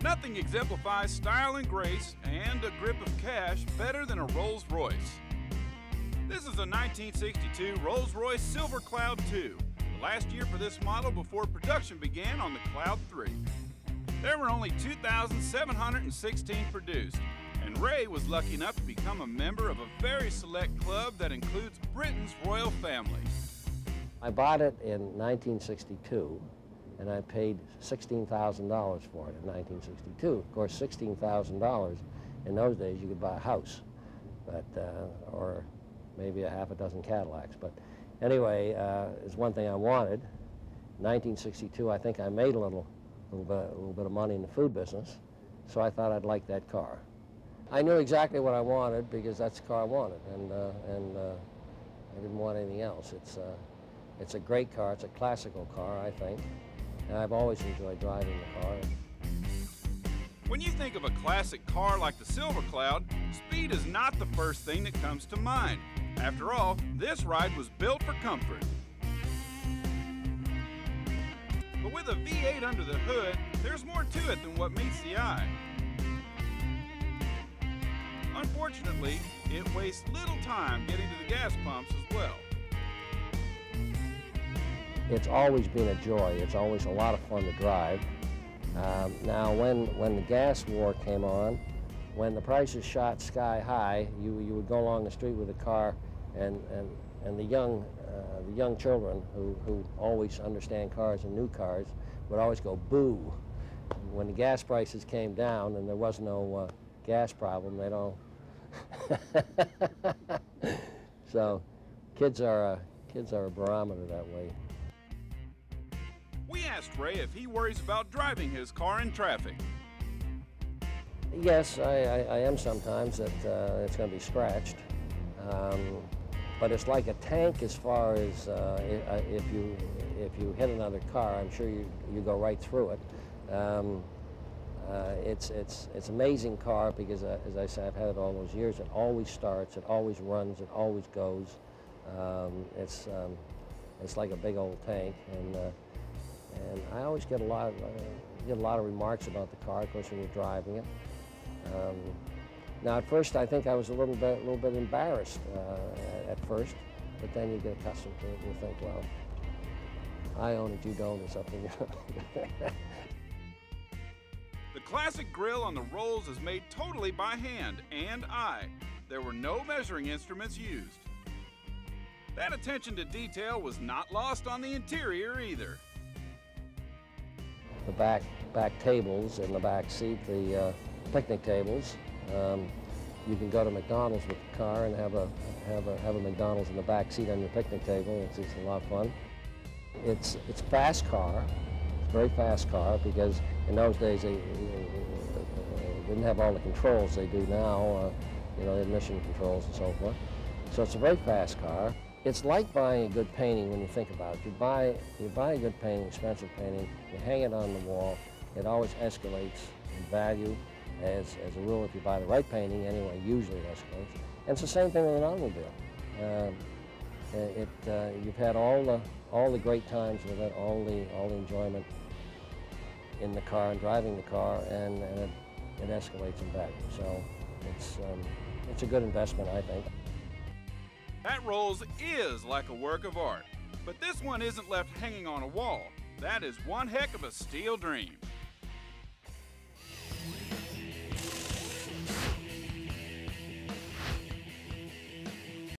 Nothing exemplifies style and grace and a grip of cash better than a Rolls-Royce. This is a 1962 Rolls-Royce Silver Cloud II, the last year for this model before production began on the Cloud III. There were only 2,716 produced, and Ray was lucky enough to become a member of a very select club that includes Britain's royal family. I bought it in 1962, and I paid $16,000 for it in 1962. Of course, $16,000 in those days you could buy a house, but or maybe a half a dozen Cadillacs. But anyway, it's one thing I wanted. In 1962, I think I made a little bit of money in the food business, so I thought I'd like that car. I knew exactly what I wanted because that's the car I wanted, and I didn't want anything else. It's a great car. It's a classical car, I think, and I've always enjoyed driving the car. When you think of a classic car like the Silver Cloud, speed is not the first thing that comes to mind. After all, this ride was built for comfort. But with a V8 under the hood, there's more to it than what meets the eye. Unfortunately, it wastes little time getting to the gas pumps as well. It's always been a joy. It's always a lot of fun to drive. Now, when the gas war came on, when the prices shot sky high, you would go along the street with a car, and the young children who always understand cars and new cars would always go boo. When the gas prices came down and there was no gas problem, they don't. So, kids are a barometer that way. We asked Ray if he worries about driving his car in traffic. Yes, I am sometimes that it's going to be scratched. But it's like a tank as far as if you hit another car, I'm sure you go right through it. It's an amazing car because, as I said, I've had it all those years. It always starts, it always runs, it always goes. It's like a big old tank, and I always get a lot of remarks about the car, of course, when you're driving it. Now, at first, I think I was a little bit embarrassed at first, but then you get accustomed to it and you think, well, I own it, you don't, or something. The classic grille on the Rolls is made totally by hand and eye. There were no measuring instruments used. That attention to detail was not lost on the interior either. The back tables in the back seat, the picnic tables. You can go to McDonald's with the car and have a McDonald's in the back seat on your picnic table. It's a lot of fun. It's a fast car. It's a very fast car because in those days they didn't have all the controls they do now. You know, emission controls and so forth. So it's a very fast car. It's like buying a good painting when you think about it. You buy a good painting, expensive painting, you hang it on the wall, it always escalates in value. As a rule, if you buy the right painting, anyway, usually it escalates. And it's the same thing with an automobile. You've had all the great times with it, all the enjoyment in the car and driving the car, and it escalates in value. So it's a good investment, I think. That Rolls is like a work of art, but this one isn't left hanging on a wall. That is one heck of a steel dream.